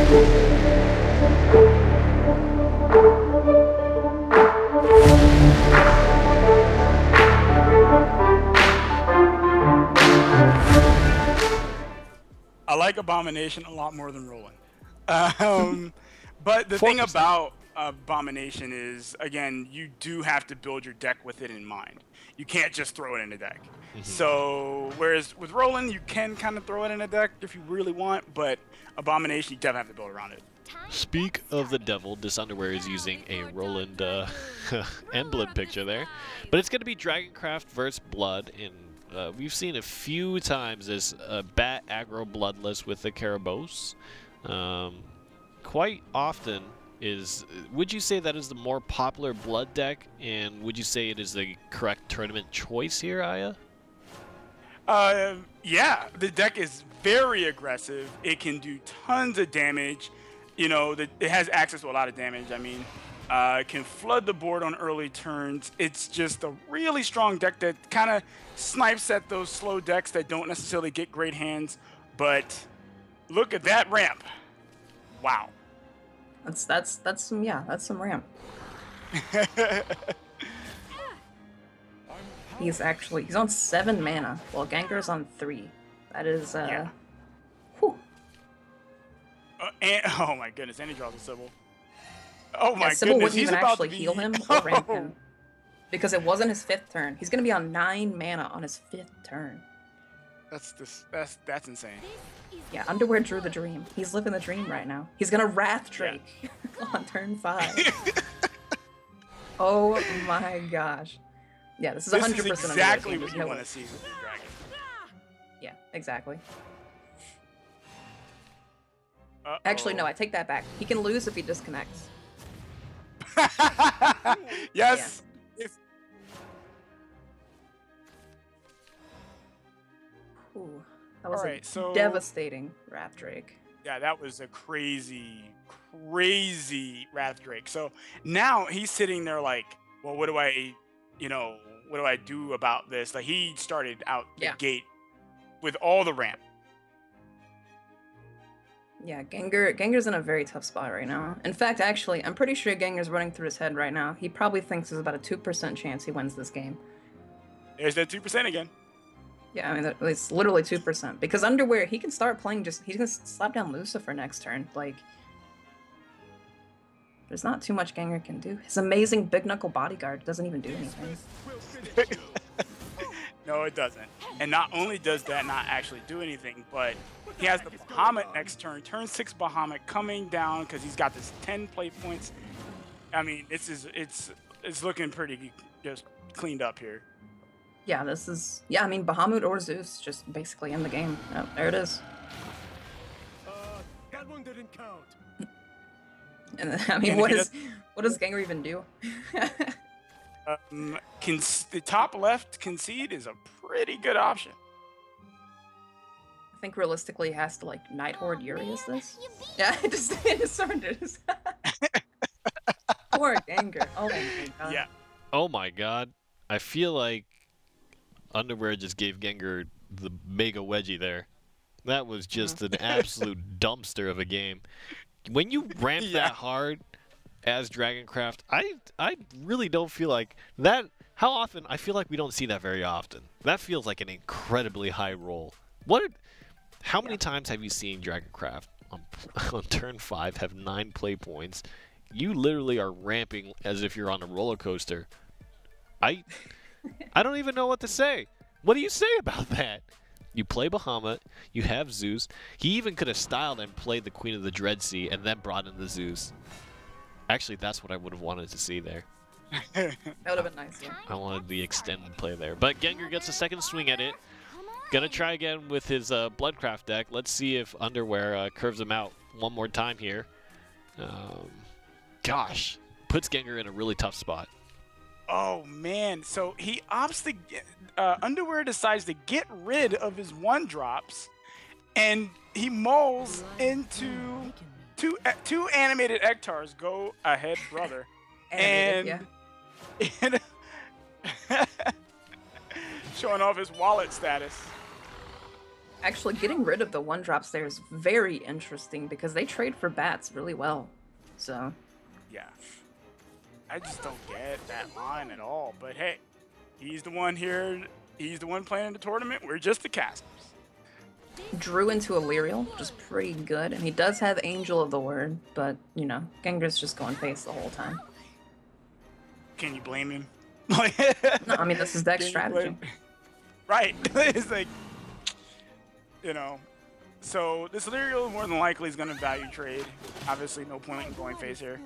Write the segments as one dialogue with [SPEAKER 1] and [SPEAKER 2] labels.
[SPEAKER 1] I like Abomination a lot more than Roland. But the thing about Abomination is, again, you do have to build your deck with it in mind. You can't just throw it in the deck. So, whereas with Roland, you can kind of throw it in a deck if you really want, but Abomination, you definitely have to build around it.
[SPEAKER 2] Speak of the devil, this underwear is using a Roland emblem picture there. But it's going to be Dragoncraft versus Blood, and we've seen a few times this Bat aggro Bloodless with the Karabos. Quite often would you say that is the more popular Blood deck, and would you say it is the correct tournament choice here, Aya?
[SPEAKER 1] Yeah, the deck is very aggressive. It can do tons of damage. You know, it has access to a lot of damage. I mean, it can flood the board on early turns. It's just a really strong deck that kind of snipes at those slow decks that don't necessarily get great hands. But look at that ramp. Wow.
[SPEAKER 3] That's some ramp. He's on 7 mana, while Gengur's on 3. That is whew.
[SPEAKER 1] And, oh my goodness, and he draws a Sybil. Oh my
[SPEAKER 3] Sybil
[SPEAKER 1] goodness,
[SPEAKER 3] wouldn't even actually heal him or ramp him. Because it wasn't his 5th turn. He's gonna be on 9 mana on his 5th turn.
[SPEAKER 1] That's insane.
[SPEAKER 3] Yeah, Underwear drew the dream. He's living the dream right now. He's gonna Wrath Drake on turn 5. Oh my gosh. Yeah, this is 100%
[SPEAKER 1] This is exactly what you want to see with the dragon.
[SPEAKER 3] Yeah, exactly. Actually, no, I take that back. He can lose if he disconnects.
[SPEAKER 1] Yes.
[SPEAKER 3] Yeah. Ooh, that was a devastating Wrath Drake.
[SPEAKER 1] Yeah, that was a crazy Wrath Drake. So now he's sitting there like, well, what do I do about this? Like, he started out the gate with all the ramp.
[SPEAKER 3] Yeah, Gengur's in a very tough spot right now. In fact, actually, I'm pretty sure Gengur's running through his head right now. He probably thinks there's about a 2% chance he wins this game.
[SPEAKER 1] There's that 2% again.
[SPEAKER 3] Yeah, I mean, it's literally 2%. Because Underwear, he can start playing he can slap down Lucifer next turn. Like, there's not too much Gengur can do. His amazing Big Knuckle Bodyguard doesn't even do anything.
[SPEAKER 1] No, it doesn't. And not only does that not actually do anything, but he has the Bahamut next turn. Turn 6 Bahamut coming down because he's got this 10 play points. I mean, it's looking pretty just cleaned up here.
[SPEAKER 3] Yeah, I mean, Bahamut or Zeus just basically in the game. Oh, there it is.
[SPEAKER 4] That one didn't count.
[SPEAKER 3] And I mean, what does Gengur even do?
[SPEAKER 1] The top left concede is a pretty good option.
[SPEAKER 3] I think realistically he has to like Night Horde Urias this. Yeah, it just surrenders. Poor Gengur. Oh my god.
[SPEAKER 1] Yeah.
[SPEAKER 2] Oh my god. I feel like Underwear just gave Gengur the mega wedgie there. That was just an absolute dumpster of a game. When you ramp that hard as Dragoncraft, I really don't feel like that. How often? I feel like we don't see that very often. That feels like an incredibly high roll. How many times have you seen Dragoncraft on turn 5 have 9 play points? You literally are ramping as if you're on a roller coaster. I don't even know what to say. What do you say about that? You play Bahamut, you have Zeus. He even could have styled and played the Queen of the Dreadsea and then brought in the Zeus. Actually, that's what I would have wanted to see there.
[SPEAKER 3] That would have been nice, yeah.
[SPEAKER 2] I wanted the extended play there. But Gengur gets a second swing at it. Gonna try again with his Bloodcraft deck. Let's see if Underwear curves him out one more time here. Gosh, puts Gengur in a really tough spot.
[SPEAKER 1] Oh man, so he opts to get, Underwear decides to get rid of his 1-drops, and he mulls into two animated Ektars. Go ahead, brother.
[SPEAKER 3] Animated,
[SPEAKER 1] and showing off his wallet status.
[SPEAKER 3] Actually, getting rid of the one drops there is very interesting because they trade for bats really well. So.
[SPEAKER 1] Yeah. I just don't get that line at all. But hey, he's the one here. He's the one playing in the tournament. We're just the casters.
[SPEAKER 3] Drew into Illyrial, which is pretty good, and he does have Angel of the Word, but, you know, Gengur's just going face the whole time.
[SPEAKER 1] Can you blame him?
[SPEAKER 3] No, I mean, this is deck strategy.
[SPEAKER 1] Right. It's like, you know, so this Illyrial more than likely is going to value trade. Obviously, no point in going face here.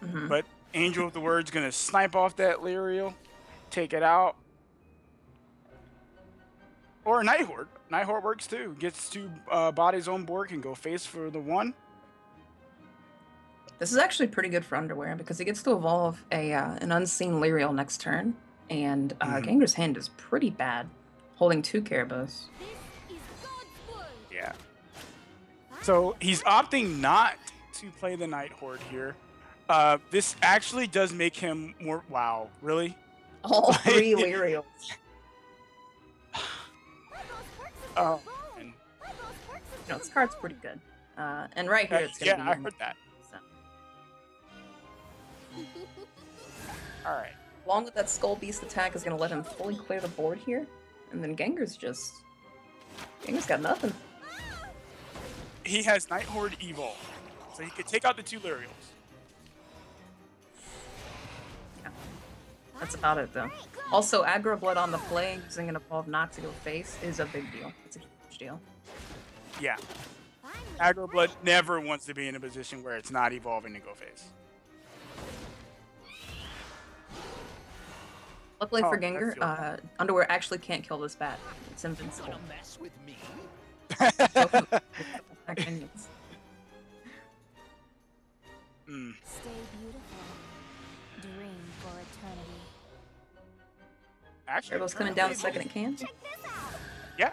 [SPEAKER 1] But Angel of the Word's going to snipe off that Illyrial, take it out. Or a Nighthorde. Nighthorde works too. Gets two bodies on board, can go face for the one.
[SPEAKER 3] This is actually pretty good for Underwear because he gets to evolve an Unseen Lyrial next turn, and Gengur's hand is pretty bad, holding 2 Caribous.
[SPEAKER 1] Yeah. So he's opting not to play the Nighthorde here. This actually does make him more... Wow, really?
[SPEAKER 3] All 3 Lyrials.
[SPEAKER 1] Oh,
[SPEAKER 3] no, this card's pretty good. And right here, it's gonna be...
[SPEAKER 1] Yeah, I heard that.
[SPEAKER 3] So.
[SPEAKER 1] Alright.
[SPEAKER 3] Along with that Skull Beast attack is gonna let him fully clear the board here. And then Gengur's got nothing.
[SPEAKER 1] He has Nighthorde Evolve. So he could take out the 2 Lyrials.
[SPEAKER 3] Yeah. That's about it, though. Also, aggro blood on the play, using an evolve not to go face, is a big deal. It's a huge deal.
[SPEAKER 1] Yeah. Aggro Blood never wants to be in a position where it's not evolving to go face.
[SPEAKER 3] Luckily for Gengur, Underwear actually can't kill this bat. It's invincible.
[SPEAKER 4] Mess with me?
[SPEAKER 3] Minions.
[SPEAKER 5] Stay beautiful. Dream for eternity.
[SPEAKER 1] Actually,
[SPEAKER 3] Turbo's coming down the second it can.
[SPEAKER 1] Yeah.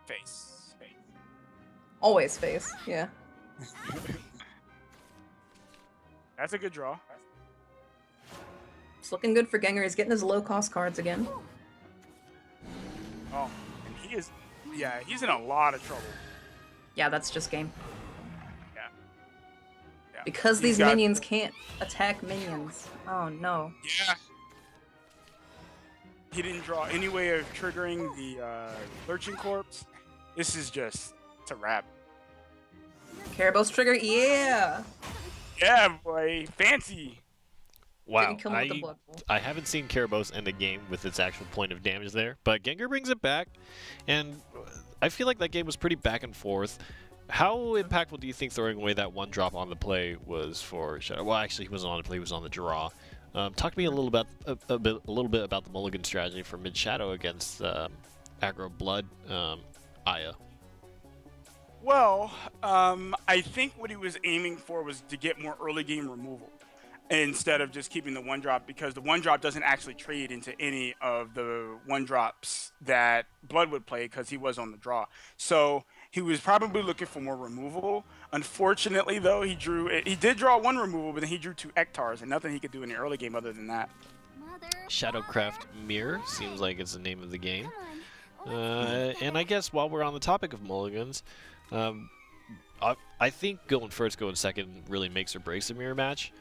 [SPEAKER 1] Face.
[SPEAKER 3] Always face, yeah.
[SPEAKER 1] That's a good draw.
[SPEAKER 3] It's looking good for Gengur. He's getting his low-cost cards again.
[SPEAKER 1] Oh, and he is... Yeah, he's in a lot of trouble.
[SPEAKER 3] Yeah, that's just game.
[SPEAKER 1] Yeah.
[SPEAKER 3] Because these minions can't attack minions. Oh, no.
[SPEAKER 1] Yeah. He didn't draw any way of triggering the Lurching Corpse. This is just... It's a wrap.
[SPEAKER 3] Caribous trigger, yeah!
[SPEAKER 1] Yeah, boy. Fancy.
[SPEAKER 2] Wow,
[SPEAKER 3] Kill him with the Blood Bowl.
[SPEAKER 2] I haven't seen Caribous end a game with its actual point of damage there, but Gengur brings it back, and I feel like that game was pretty back and forth. How impactful do you think throwing away that 1-drop on the play was for Shadow? Well, actually, he wasn't on the play; he was on the draw. Talk to me a little bit about the mulligan strategy for mid Shadow against aggro blood Aya.
[SPEAKER 1] Well, I think what he was aiming for was to get more early game removal instead of just keeping the 1-drop, because the 1-drop doesn't actually trade into any of the 1-drops that Blood would play because he was on the draw. So he was probably looking for more removal. Unfortunately, though, he did draw 1 removal, but then he drew 2 Ektars, and nothing he could do in the early game other than that.
[SPEAKER 2] Shadowcraft Mirror seems like it's the name of the game. And I guess while we're on the topic of mulligans, I think going first, going second really makes or breaks a mirror match.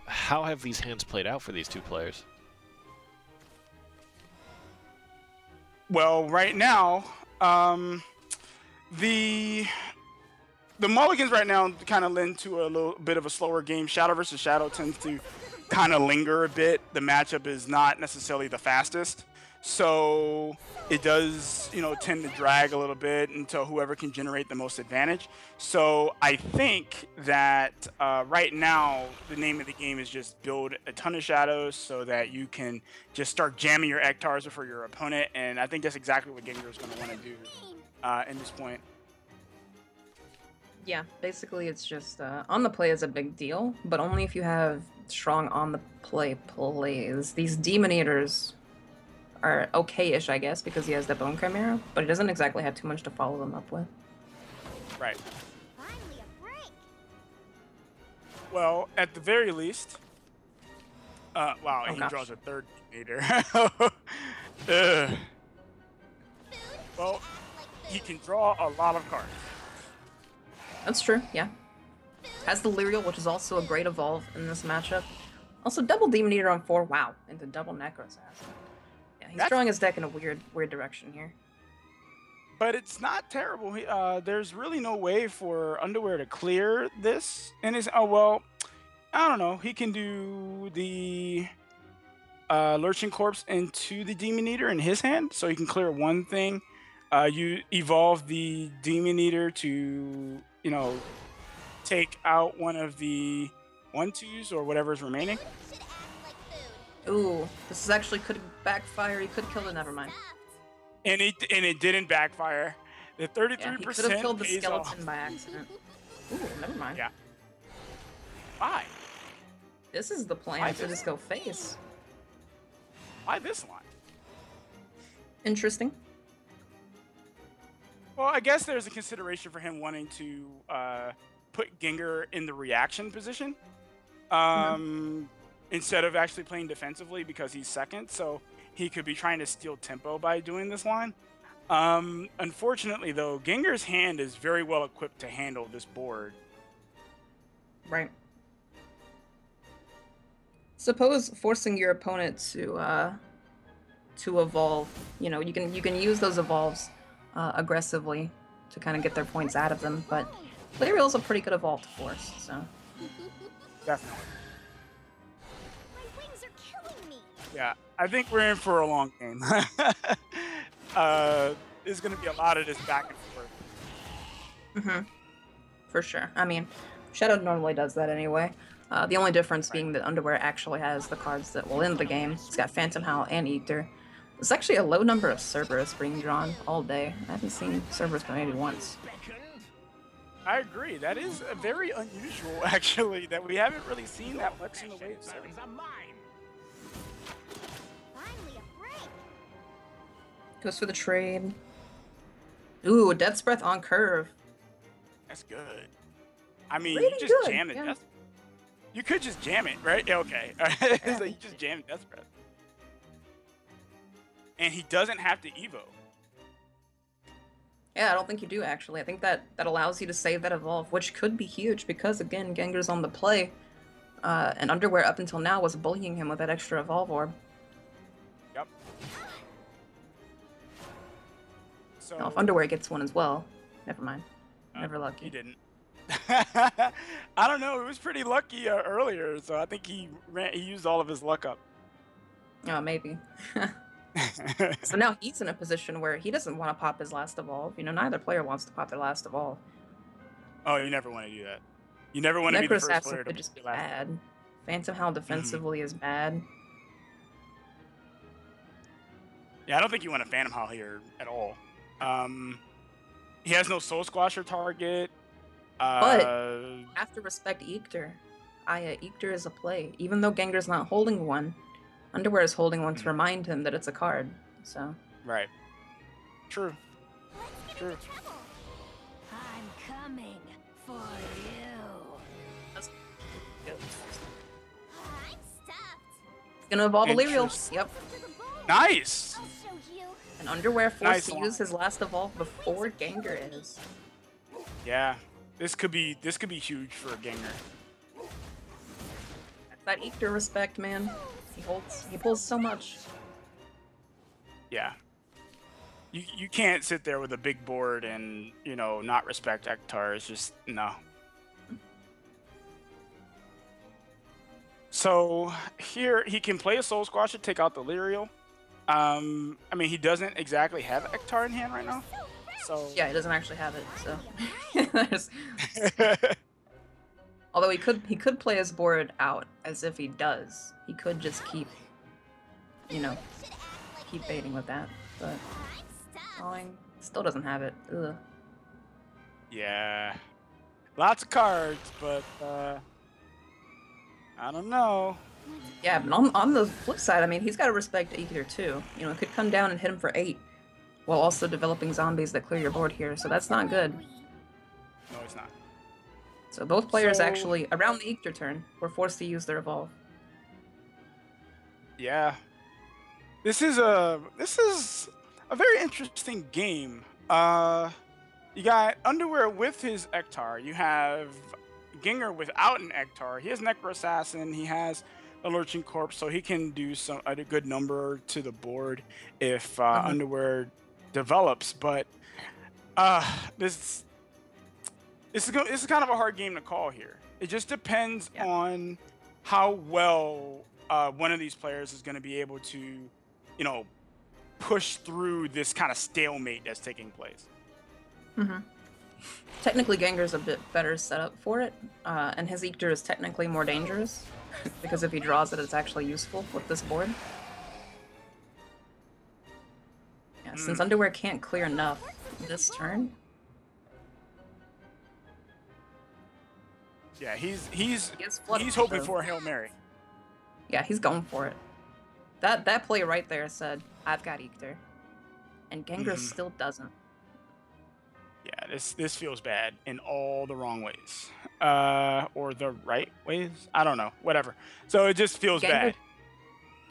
[SPEAKER 2] How have these hands played out for these two players?
[SPEAKER 1] Well, right now, the mulligans right now kind of lend to a little bit of a slower game. Shadow versus Shadow tends to kind of linger a bit. The matchup is not necessarily the fastest, so it does, tend to drag a little bit until whoever can generate the most advantage. So I think that right now the name of the game is just build a ton of shadows so that you can just start jamming your Ektars before your opponent, and I think that's exactly what Gengur is going to want to do in this point.
[SPEAKER 3] Yeah, basically it's just on the play is a big deal, but only if you have strong on the play plays. These Demonators are okay-ish, I guess, because he has the Bone Chimera, but he doesn't exactly have too much to follow them up with.
[SPEAKER 1] Right. Well, at the very least, wow, he draws a third Demonator. Well, he can draw a lot of cards.
[SPEAKER 3] That's true, yeah. Has the Lyrial, which is also a great evolve in this matchup. Also, double Demon Eater on 4, wow, into double Necro Assassin. Yeah, he's drawing his deck in a weird direction here.
[SPEAKER 1] But it's not terrible. There's really no way for Underwear to clear this. And it's, oh, well, I don't know. He can do the Lurching Corpse into the Demon Eater in his hand, so he can clear one thing. You evolve the Demon Eater to, you know, take out one of the 1/2s or whatever's remaining.
[SPEAKER 3] Ooh, this is actually could backfire. He could kill it. Never mind.
[SPEAKER 1] And it didn't backfire. The 33%
[SPEAKER 3] Yeah, he could have killed the
[SPEAKER 1] pays
[SPEAKER 3] skeleton
[SPEAKER 1] off.
[SPEAKER 3] by accident. Ooh, never mind.
[SPEAKER 1] Yeah. Why?
[SPEAKER 3] This is the plan to just go face.
[SPEAKER 1] Why this line?
[SPEAKER 3] Interesting.
[SPEAKER 1] Well, I guess there's a consideration for him wanting to put Gengur in the reaction position instead of actually playing defensively because he's second. So he could be trying to steal tempo by doing this line. Unfortunately, though, Gengur's hand is very well equipped to handle this board.
[SPEAKER 3] Right. Suppose forcing your opponent to evolve. You know, you can use those evolves aggressively to kind of get their points out of them, but Lyrial's a pretty good evolve to force, so.
[SPEAKER 1] Definitely.
[SPEAKER 5] My wings are killing me.
[SPEAKER 1] Yeah, I think we're in for a long game. There's going to be a lot of this back and forth.
[SPEAKER 3] For sure. I mean, Shadow normally does that anyway. The only difference being that Underwear actually has the cards that will end the game. It's got Phantom Howl and Ether. There's actually a low number of Cerberus being drawn all day. I haven't seen Cerberus but maybe once.
[SPEAKER 1] I agree. That is very unusual, actually, that we haven't really seen that much in the way of Cerberus.
[SPEAKER 5] Finally a break.
[SPEAKER 3] Goes for the trade. Ooh, Death's Breath on curve.
[SPEAKER 1] That's good. I mean,
[SPEAKER 3] Pretty
[SPEAKER 1] you just
[SPEAKER 3] good,
[SPEAKER 1] jam it.
[SPEAKER 3] yeah.
[SPEAKER 1] You could just jam it, right? Yeah, okay. So you just jam Death Breath. And he doesn't have to Evo.
[SPEAKER 3] Yeah, I don't think you do actually. I think that allows you to save that evolve, which could be huge because again, Gengur's on the play, and Underwear up until now was bullying him with that extra evolve orb.
[SPEAKER 1] Yep. So
[SPEAKER 3] Now, if Underwear gets one as well, never mind. Never
[SPEAKER 1] he
[SPEAKER 3] lucky.
[SPEAKER 1] didn't. I don't know. He was pretty lucky earlier, so I think he used all of his luck up.
[SPEAKER 3] Oh, maybe. So now he's in a position where he doesn't want to pop his last evolve. You know, neither player wants to pop their last evolve.
[SPEAKER 1] Oh, you never want to do that. You never want to be the first
[SPEAKER 3] Assassin
[SPEAKER 1] player to
[SPEAKER 3] could
[SPEAKER 1] put
[SPEAKER 3] just be
[SPEAKER 1] your last.
[SPEAKER 3] bad. Phantom Howl defensively is bad.
[SPEAKER 1] Yeah, I don't think you want a Phantom Howl here at all. He has no Soul Squasher target.
[SPEAKER 3] But have to respect Eekter. Eekter is a play. Even though Gengur's not holding one, Underwear is holding one to remind him that it's a card. So.
[SPEAKER 1] Right. True.
[SPEAKER 5] Let's get
[SPEAKER 1] True.
[SPEAKER 5] into trouble. I'm coming for you.
[SPEAKER 3] That's good.
[SPEAKER 5] I'm stuffed.
[SPEAKER 3] He's gonna evolve a Lyrial.
[SPEAKER 1] Interesting.
[SPEAKER 3] Yep.
[SPEAKER 5] To the bone.
[SPEAKER 1] Nice.
[SPEAKER 5] I'll show you.
[SPEAKER 3] And Underwear forced
[SPEAKER 1] Nice
[SPEAKER 3] to
[SPEAKER 1] line.
[SPEAKER 3] use his last evolve before Gengur is.
[SPEAKER 1] Yeah. This could be huge for a Gengur.
[SPEAKER 3] That's that Eekter respect, man. He pulls so much.
[SPEAKER 1] Yeah. You can't sit there with a big board and, you know, not respect Ektar. It's just no. So here he can play a Soul Squasher, take out the Lyrial. I mean, he doesn't exactly have Ektar in hand right now. So
[SPEAKER 3] Yeah, he doesn't actually have it, so. There's- Although he could play his board out as if he does. He could just keep, you know, keep baiting with that. But
[SPEAKER 5] I'm stuffed.
[SPEAKER 3] drawing still doesn't have it. Ugh.
[SPEAKER 1] yeah. Lots of cards, but I don't know.
[SPEAKER 3] Yeah, but on the flip side, I mean, he's got to respect Ether too. You know, it could come down and hit him for 8, while also developing zombies that clear your board here. So that's not good.
[SPEAKER 1] No, it's not.
[SPEAKER 3] So both players
[SPEAKER 1] So-
[SPEAKER 3] actually, around the Ether turn, were forced to use their evolve.
[SPEAKER 1] Yeah. This is a very interesting game. You got Underwear with his Ektar. You have Gengur without an Ektar. He has Necro Assassin. He has a Lurching Corpse, so he can do a good number to the board if Underwear develops. But this is kind of a hard game to call here. It just depends on how well one of these players is going to be able to, you know, push through this kind of stalemate that's taking place.
[SPEAKER 3] Technically, Gengur's a bit better set up for it, and his Eater is technically more dangerous, because if he draws it, it's actually useful with this board. Yeah, since Underwear can't clear enough this turn.
[SPEAKER 1] Yeah, he's hoping
[SPEAKER 3] though.
[SPEAKER 1] for a Hail Mary.
[SPEAKER 3] Yeah, he's going for it. That play right there said, I've got Eater. And Gengur still doesn't.
[SPEAKER 1] Yeah, this feels bad in all the wrong ways. Or the right ways? I don't know. Whatever. So it just feels bad.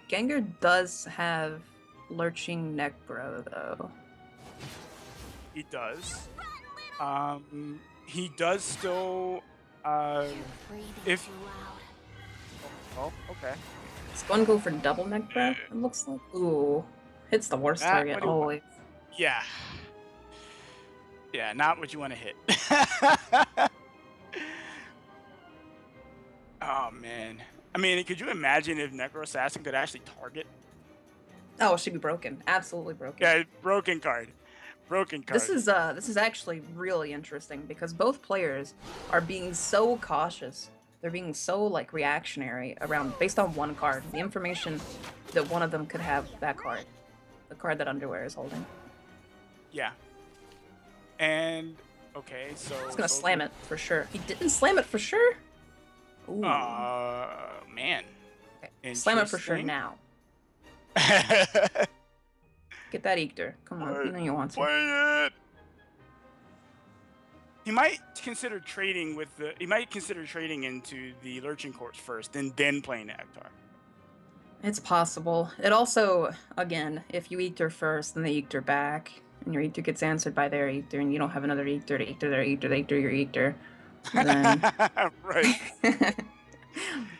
[SPEAKER 3] Gengur does have Lurching Necro, though.
[SPEAKER 1] He does. He does still... if... Oh, okay.
[SPEAKER 3] It's going to go for double Necro, it looks like. Ooh. Hits the worst target, always.
[SPEAKER 1] Yeah. Yeah, not what you want to hit. Oh, man. I mean, could you imagine if Necro Assassin could actually target?
[SPEAKER 3] Oh, it should be broken. Absolutely broken.
[SPEAKER 1] Yeah, broken card. Broken card.
[SPEAKER 3] This is actually really interesting because both players are being so cautious. They're being so like reactionary around based on one card. The information that one of them could have that card. The card that Underwear is holding.
[SPEAKER 1] Yeah. And okay, so
[SPEAKER 3] he's gonna slam it for sure. He didn't slam it for sure. Ooh.
[SPEAKER 1] Man.
[SPEAKER 3] Okay. Slam it for sure now. Get that Eater. Come on, you know you want to.
[SPEAKER 1] Play it. He might consider trading into the Lurching Corpse first, and then playing the Ektar.
[SPEAKER 3] It's possible. It also, again, if you Eater first, then they Eater back, and your Eater gets answered by their Eater, and you don't have another Eater to Eater their Eater, they Eater your Eater. Then...
[SPEAKER 1] right.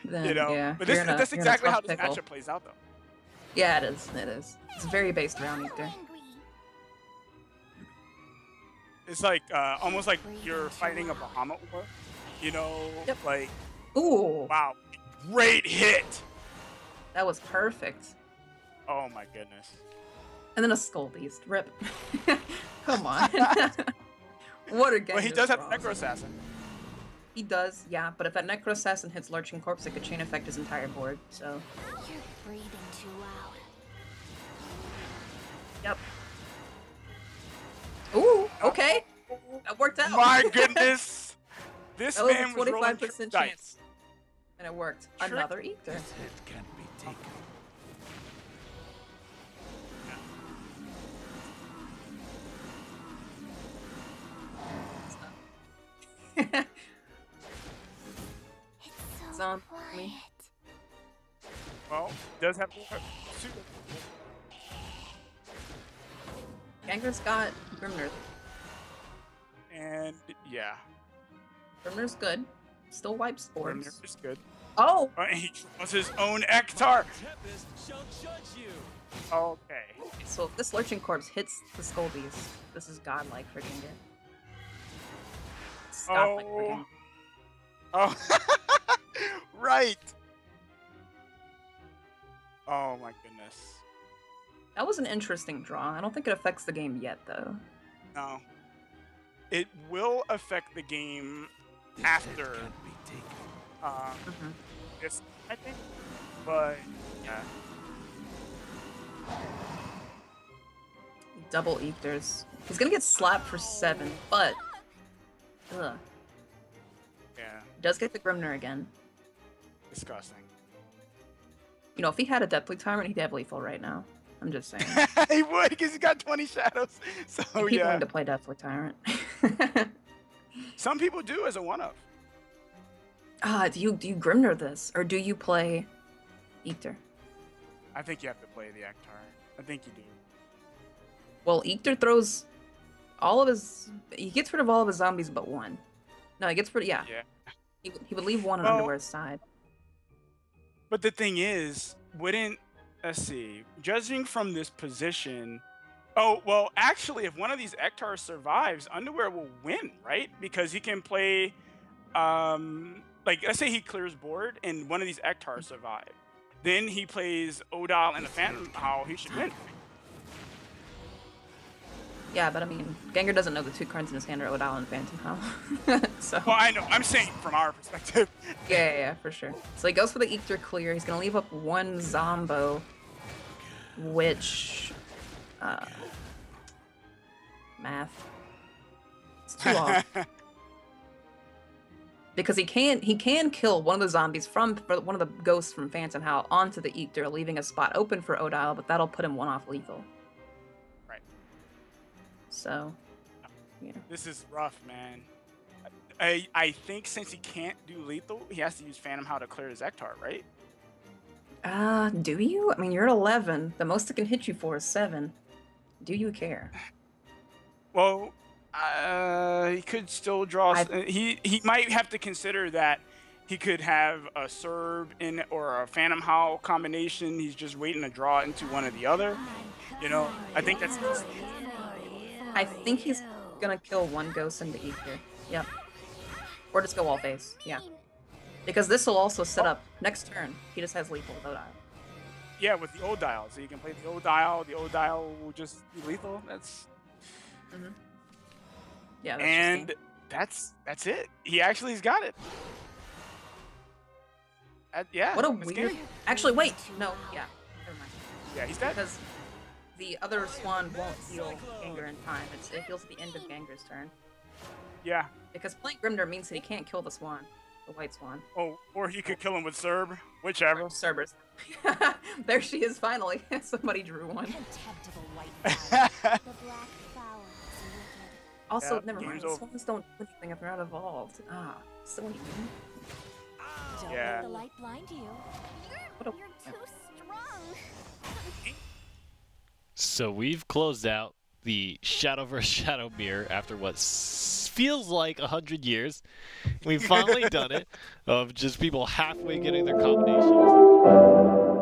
[SPEAKER 3] Then,
[SPEAKER 1] you know,
[SPEAKER 3] yeah,
[SPEAKER 1] but that's exactly how this matchup plays out, though.
[SPEAKER 3] Yeah, it is. It is. It's very based around Eater.
[SPEAKER 1] It's like almost like you're fighting a Bahamut war, you know?
[SPEAKER 3] Yep.
[SPEAKER 1] Like,
[SPEAKER 3] ooh,
[SPEAKER 1] wow, great hit.
[SPEAKER 3] That was perfect.
[SPEAKER 1] Oh my goodness.
[SPEAKER 3] And then a Skull Beast. Rip. Come on. What a game.
[SPEAKER 1] But he does have Necro Assassin.
[SPEAKER 3] He does, yeah. But if that Necro Assassin hits Lurching Corpse, it could chain effect his entire board, so...
[SPEAKER 5] You're breathing too loud.
[SPEAKER 3] Yep. Ooh, okay. That worked out.
[SPEAKER 1] My goodness. This
[SPEAKER 3] that was
[SPEAKER 1] man
[SPEAKER 3] a 25%
[SPEAKER 1] was rolling
[SPEAKER 3] chance.
[SPEAKER 1] dice.
[SPEAKER 3] And it worked. Another Eater.
[SPEAKER 4] This hit can't be taken.
[SPEAKER 5] It's
[SPEAKER 3] so
[SPEAKER 5] quiet.
[SPEAKER 1] Well, does have
[SPEAKER 3] Gengur's got Grimner.
[SPEAKER 1] and yeah.
[SPEAKER 3] Grimner's good. Still wipes boards.
[SPEAKER 1] Grimner is good.
[SPEAKER 3] Oh!
[SPEAKER 1] And he draws his own Ektar. Okay.
[SPEAKER 3] So if this Lurching Corpse hits the Skull Beast, this is godlike for Gengur. It's godlike for Gengur.
[SPEAKER 1] Oh. Right. Oh my goodness.
[SPEAKER 3] That was an interesting draw. I don't think it affects the game yet, though.
[SPEAKER 1] No. It will affect the game after this, I think. But yeah.
[SPEAKER 3] Double Eaters. He's gonna get slapped for 7, but ugh.
[SPEAKER 1] Yeah.
[SPEAKER 3] He does get the Grimner again.
[SPEAKER 1] Disgusting.
[SPEAKER 3] You know, if he had a Deathly Tyrant, he'd have lethal right now. I'm just saying.
[SPEAKER 1] He would, because he's got 20 shadows. So
[SPEAKER 3] If he
[SPEAKER 1] yeah.
[SPEAKER 3] wanted to play Deathly Tyrant.
[SPEAKER 1] Some people do as a one-of.
[SPEAKER 3] Do you Grimner this, or do you play Eater?
[SPEAKER 1] I think you have to play the Ektar. I think you do.
[SPEAKER 3] Well, Eater throws all of his. He gets rid of all of his zombies but one. No, he gets rid. Yeah. He would leave one on Underwear's side.
[SPEAKER 1] But the thing is, let's see, judging from this position. Oh, well, actually, if one of these Ektars survives, Underwear will win, right? Because he can play, like, let's say he clears board and one of these Ektars survive. Then he plays Odile and the Phantom Howl, he should win.
[SPEAKER 3] Yeah, but I mean, Gengur doesn't know the two cards in his hand are Odile and Phantom Howl. So.
[SPEAKER 1] Well, I know. I'm saying from our perspective.
[SPEAKER 3] Yeah, for sure. So he goes for the Eater clear. He's going to leave up one Zombo, which... math. It's too off. Because he can kill one of the zombies from one of the ghosts from Phantom Howl onto the Eater, leaving a spot open for Odile, but that'll put him one off lethal.
[SPEAKER 1] Right.
[SPEAKER 3] So, yeah.
[SPEAKER 1] This is rough, man. I think since he can't do lethal, he has to use Phantom Howl to clear his Ektar, right?
[SPEAKER 3] Do you? I mean, you're at 11. The most it can hit you for is 7. Do you care?
[SPEAKER 1] Well, he could still draw. He might have to consider that he could have a Serb in or a Phantom Howl combination. He's just waiting to draw into one or the other. You know, I think that's.
[SPEAKER 3] I think he's gonna kill one ghost in the Eater. Yep. Or just go all face. Yeah. Because this will also set up next turn. He just has lethal with Odile.
[SPEAKER 1] Yeah, with the Odile, so you can play the Odile. The Odile will just be lethal. That's.
[SPEAKER 3] Mm-hmm. Yeah.
[SPEAKER 1] And that's it. He actually's got it. Yeah.
[SPEAKER 3] What a weird.
[SPEAKER 1] Game.
[SPEAKER 3] Actually, wait. No. Yeah. Never mind.
[SPEAKER 1] Yeah, he's dead.
[SPEAKER 3] Because the other Swan won't heal Gengur in time. It heals at the end of Gengur's turn.
[SPEAKER 1] Yeah.
[SPEAKER 3] Because playing Grimnir means that he can't kill the Swan, the White Swan.
[SPEAKER 1] Oh, or he could kill him with Serb, whichever.
[SPEAKER 3] Cerberus. There she is finally. Somebody drew one.
[SPEAKER 5] Contemptible white flower. The black flower is wicked.
[SPEAKER 3] Also,
[SPEAKER 1] Yep,
[SPEAKER 3] never mind.
[SPEAKER 1] game's over.
[SPEAKER 3] Swans don't do anything if they're not evolved. Ah, silly me.
[SPEAKER 5] Don't
[SPEAKER 1] Yeah.
[SPEAKER 5] let the light blind you.
[SPEAKER 3] What a-
[SPEAKER 5] You're too strong.
[SPEAKER 2] So we've closed out the Shadowverse Shadow Mirror after what feels like 100 years. We've finally done it, of just people halfway getting their combinations.